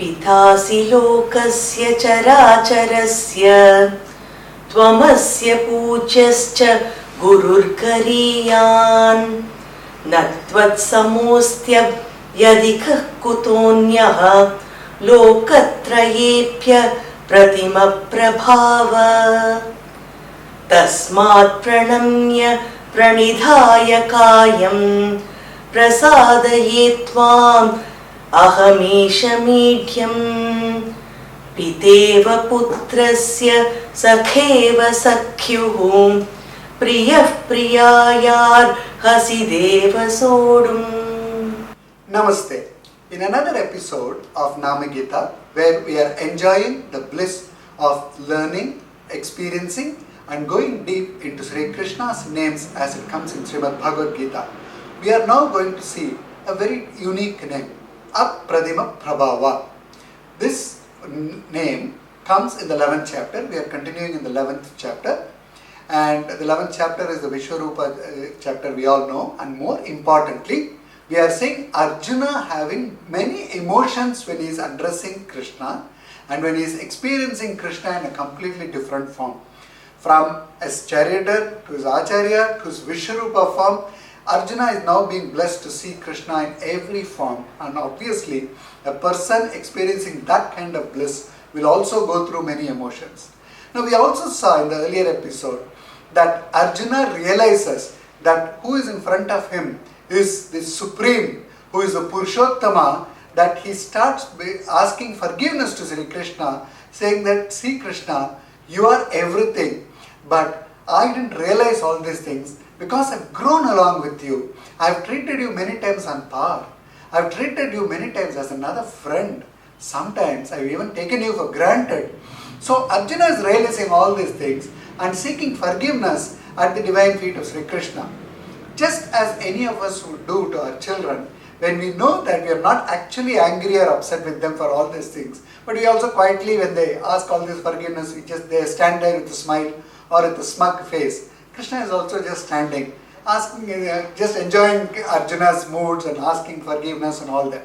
पितासि लोकस्य चराचरस्य त्वमस्य पूज्यश्च गुरुर्गरीयान् न त्वत्समोऽस्त्यधिकः कुतोऽन्यः लोकत्रयेऽप्य प्रतिमप्रभाव तस्मात् प्रणम्य प्रणिधाय कायं प्रसादये त्वाम् अहमीश मीढ्यम् पितेव पुत्रस्य सखेव सख्युः प्रियः प्रियायार्हसि देव सोढुम्. Namaste. In another episode of Namagita, where we are enjoying the bliss of learning, experiencing and going deep into Sri Krishna's names as it comes in Srimad Bhagavad Gita, we are now going to see a very unique name, Apradima Prabhava. This name comes in the 11th chapter. We are continuing in the 11th chapter, and the 11th chapter is the Vishwarupa chapter we all know, and more importantly we are seeing Arjuna having many emotions when he is addressing Krishna and when he is experiencing Krishna in a completely different form. From his charioteer to his acharya to his Vishwarupa form, Arjuna is now being blessed to see Krishna in every form, and obviously a person experiencing that kind of bliss will also go through many emotions. Now we also saw in the earlier episode that Arjuna realizes that who is in front of him is the Supreme, who is the Purushottama, that he starts asking forgiveness to Sri Krishna, saying that, see Krishna, you are everything, but I didn't realize all these things because I've grown along with you. I've treated you many times on par. I've treated you many times as another friend. Sometimes I've even taken you for granted. So Arjuna is realizing all these things and seeking forgiveness at the divine feet of Sri Krishna. Just as any of us would do to our children, when we know that we are not actually angry or upset with them for all these things, but we also quietly, when they ask all this forgiveness, they stand there with a smile or with a smug face. Krishna is also just standing, asking, just enjoying Arjuna's moods and asking forgiveness and all that.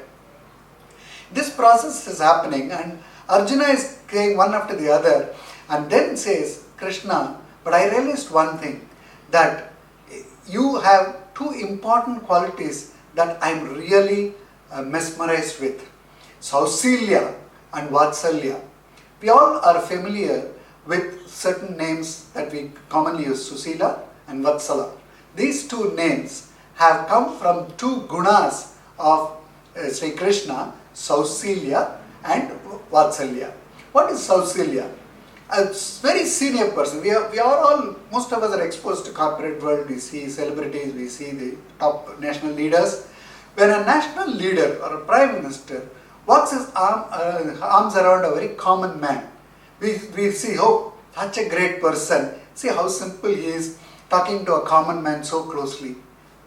This process is happening, and Arjuna is saying one after the other, and then says, Krishna, but I realized one thing, that you have two important qualities that I am really mesmerized with. Sausilya and Vatsalya. We all are familiar with certain names that we commonly use, Susila and Vatsala. These two names have come from two gunas of Sri Krishna, Sausilya and Vatsalya. What is Sausilya? A very senior person. We are all, most of us are exposed to corporate world. We see celebrities, we see the top national leaders. When a national leader or a prime minister walks his arms around a very common man, we see, oh, such a great person. See how simple he is, talking to a common man so closely.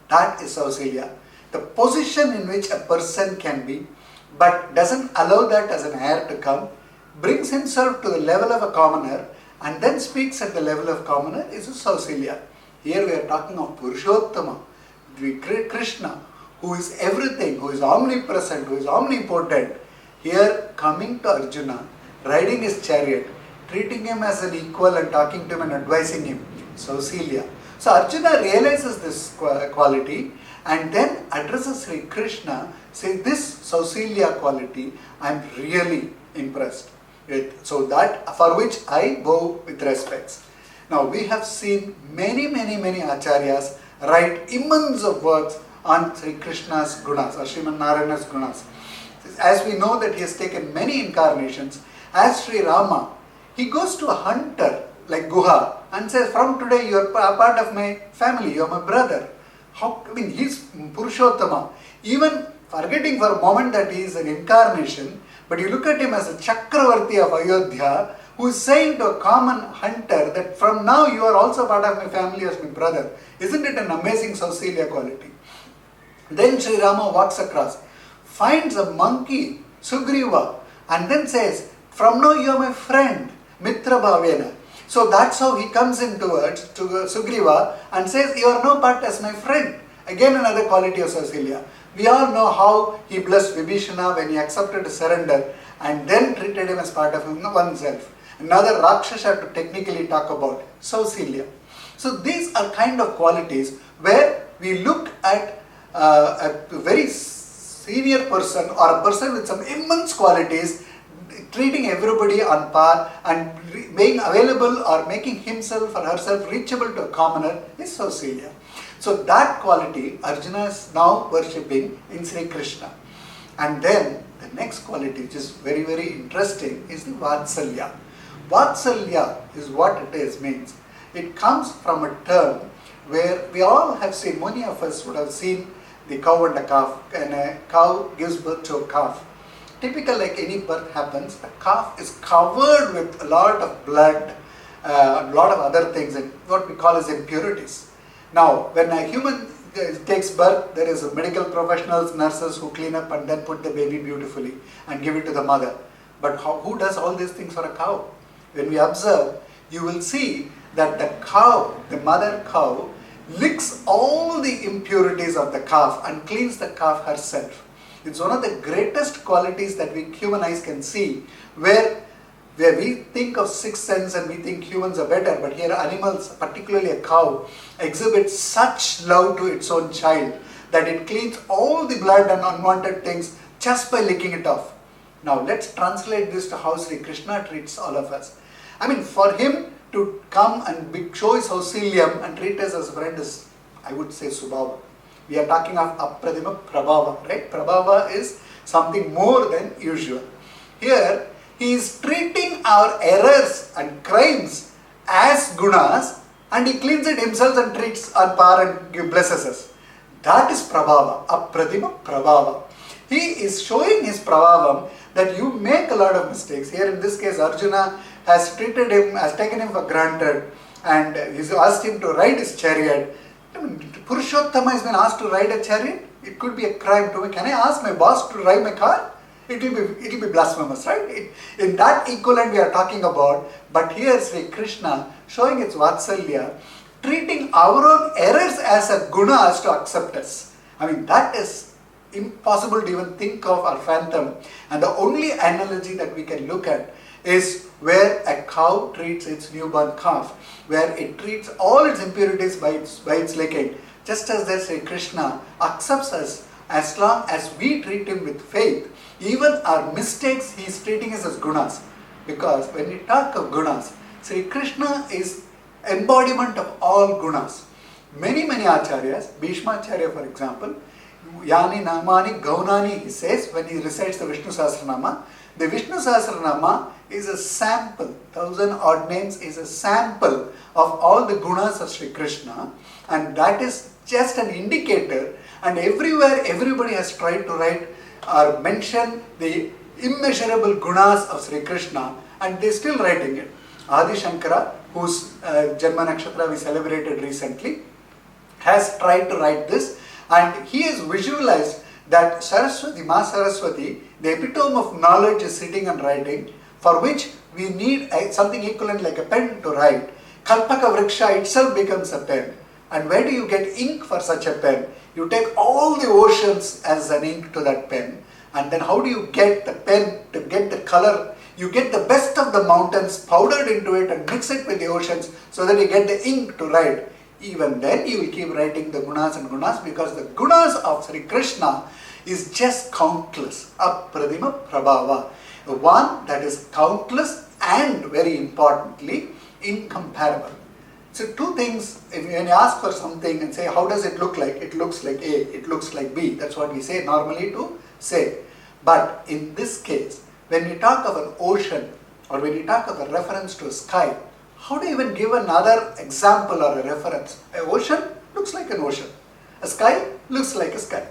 That is Sausilya. The position in which a person can be, but doesn't allow that as an heir to come, brings himself to the level of a commoner and then speaks at the level of commoner is Sausilya. Here we are talking of Purushottama, Krishna, who is everything, who is omnipresent, who is omnipotent. Here coming to Arjuna, riding his chariot, treating him as an equal and talking to him and advising him, Sausilya. So Arjuna realizes this quality and then addresses Sri Krishna, saying, this Sausilya quality I am really impressed with, so that for which I bow with respects. Now we have seen many acharyas write immense of works on Sri Krishna's gunas or Sriman Narayana's gunas. As we know that he has taken many incarnations, as Sri Rama, he goes to a hunter like Guha and says, from today you are a part of my family, you are my brother. He's Purushottama. Even forgetting for a moment that he is an incarnation, but you look at him as a Chakravarti of Ayodhya, who is saying to a common hunter that from now you are also part of my family as my brother. Isn't it an amazing Sausilya quality? Then Sri Rama walks across, finds a monkey, Sugriva, and then says, from now you are my friend, Mitra Bhavena. So that's how he comes in towards to Sugriva and says, you are no part as my friend. Again another quality of Sausilya. We all know how he blessed Vibhishana when he accepted to surrender, and then treated him as part of oneself. Another Rakshasa to technically talk about, Sausila. So these are kind of qualities where we look at a very senior person or a person with some immense qualities treating everybody on par and being available or making himself or herself reachable to a commoner is Sausila. So that quality Arjuna is now worshipping in Sri Krishna. And then the next quality, which is very, very interesting, is the Vatsalya. Vatsalya is what it is, means. It comes from a term where we all have seen, many of us would have seen the cow and a calf, and a cow gives birth to a calf. Typical, like any birth happens, the calf is covered with a lot of blood, a lot of other things, and what we call as impurities. Now, when a human takes birth, there is medical professionals, nurses who clean up and then put the baby beautifully and give it to the mother. But who does all these things for a cow? When we observe, you will see that the cow, the mother cow, licks all the impurities of the calf and cleans the calf herself. It's one of the greatest qualities that we human eyes can see, where we think of sixth sense and we think humans are better, but here animals, particularly a cow, exhibit such love to its own child that it cleans all the blood and unwanted things just by licking it off. Now let's translate this to how Sri Krishna treats all of us. I mean, for him to come and show his Sausiliam and treat us as a friend is, I would say, Subhava. We are talking of Apradima Prabhava, right? Prabhava is something more than usual. Here, he is treating our errors and crimes as gunas, and he cleans it himself and treats on par and blesses us. That is Prabhava, Apradima Prabhava. He is showing his Prabhavam that you make a lot of mistakes. Here in this case, Arjuna has treated him, has taken him for granted, and he's asked him to ride his chariot. I mean, Purushottama has been asked to ride a chariot. It could be a crime to me. Can I ask my boss to ride my car? It will be blasphemous, right? In that equivalent we are talking about, but here Sri Krishna showing its Vatsalya, treating our own errors as a gunas to accept us. I mean, that is impossible to even think of or fathom, and the only analogy that we can look at is where a cow treats its newborn calf, where it treats all its impurities by its licking. Just as that Sri Krishna accepts us as long as we treat him with faith. Even our mistakes, he is treating us as gunas. Because when we talk of gunas, Sri Krishna is embodiment of all gunas. Many acharyas, Bhishma Acharya for example, Yani Namani Gaunani, he says when he recites the Vishnu Sahasranama. The Vishnu Sahasranama is a sample, 1,000 odd names is a sample of all the gunas of Sri Krishna, and that is just an indicator, and everywhere everybody has tried to write or mention the immeasurable gunas of Sri Krishna, and they are still writing it. Adi Shankara, whose Janma Nakshatra we celebrated recently, has tried to write this, and he has visualized that Saraswati, Ma Saraswati, the epitome of knowledge is sitting and writing, for which we need something equivalent like a pen to write. Kalpaka Vriksha itself becomes a pen. And where do you get ink for such a pen? You take all the oceans as an ink to that pen, and then how do you get the pen to get the color? You get the best of the mountains powdered into it and mix it with the oceans so that you get the ink to write. Even then you will keep writing the gunas and gunas, because the gunas of Sri Krishna is just countless. Apradima Prabhava. One that is countless and very importantly incomparable. So two things, when you ask for something and say how does it look like? It looks like A, it looks like B. That's what we say normally to say. But in this case, when we talk of an ocean or when we talk of a reference to a sky, how do you even give another example or a reference? An ocean looks like an ocean. A sky looks like a sky.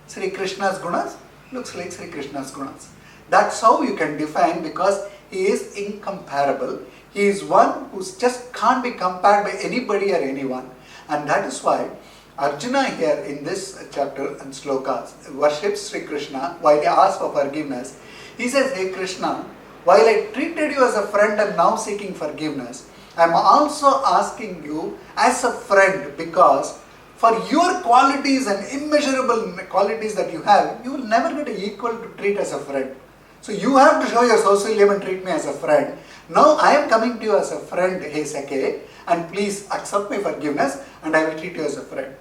Sri Krishna's gunas looks like Sri Krishna's gunas. That's how you can define, because he is incomparable. He is one who just can't be compared by anybody or anyone. And that is why Arjuna here in this chapter and slokas worships Sri Krishna while he asks for forgiveness. He says, hey Krishna, while I treated you as a friend and now seeking forgiveness, I am also asking you as a friend, because for your qualities and immeasurable qualities that you have, you will never get equal to treat as a friend. So you have to show your Sausaliyam and treat me as a friend. Now I am coming to you as a friend, hey Sake, and please accept my forgiveness and I will treat you as a friend.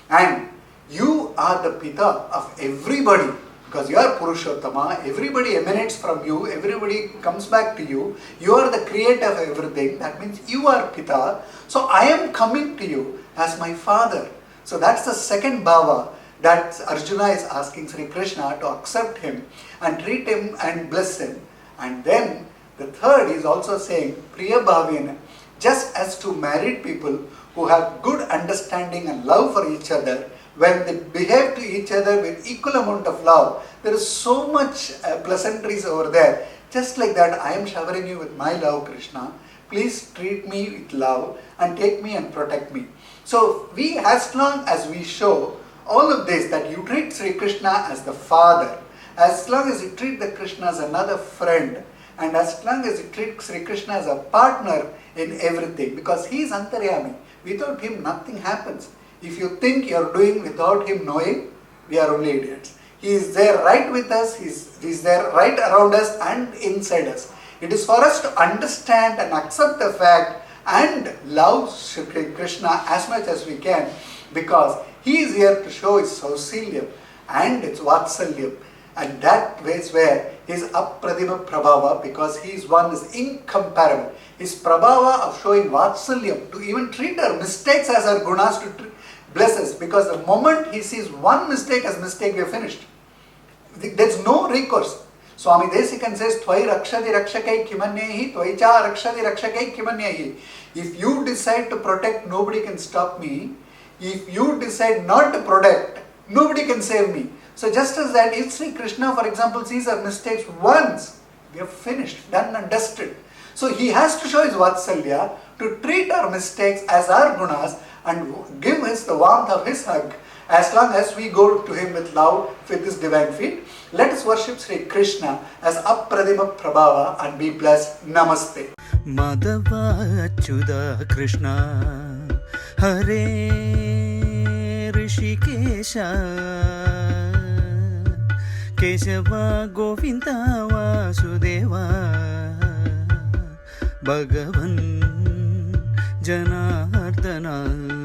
And you are the Pita of everybody, because you are Purushottama, everybody emanates from you, everybody comes back to you, you are the creator of everything, that means you are Pita. So I am coming to you as my father. So that's the second bhava that Arjuna is asking Sri Krishna to accept him and treat him and bless him. And then the third is also saying Priya Bhavena, just as two married people who have good understanding and love for each other, when they behave to each other with equal amount of love, there is so much pleasantries over there. Just like that, I am showering you with my love, Krishna. Please treat me with love and take me and protect me. So we, as long as we show all of this, that you treat Sri Krishna as the father, as long as you treat the Krishna as another friend, and as long as you treat Sri Krishna as a partner in everything, because he is Antaryami. Without him, nothing happens. If you think you are doing without him knowing, we are only idiots. He is there right with us, he is there right around us and inside us. It is for us to understand and accept the fact and love Sri Krishna as much as we can, because he is here to show his Sausilyam and its Vatsalyam. And that is where his Apradima Prabhava, because he is one is incomparable. His Prabhava of showing Vatsalyam, to even treat our mistakes as our gunas, to bless us, because the moment he sees one mistake as mistake, we are finished. There is no recourse. Swami Desikan says, Tvai rakshadi rakshakai kimanyahi, Tvaicha rakshadi rakshakai kimanyahi. If you decide to protect, nobody can stop me. If you decide not to protect, nobody can save me. So just as that, if Sri Krishna, for example, sees our mistakes once, we are finished, done and dusted. So he has to show his Vatsalya to treat our mistakes as our gunas and give us the warmth of his hug. As long as we go to him with love, with his divine feet, let us worship Sri Krishna as Apradima Prabhava and be blessed. Namaste. Madhava Achyuta Krishna Hare Rishikesha Keshava Govinda Vasudeva Bhagavan Janardana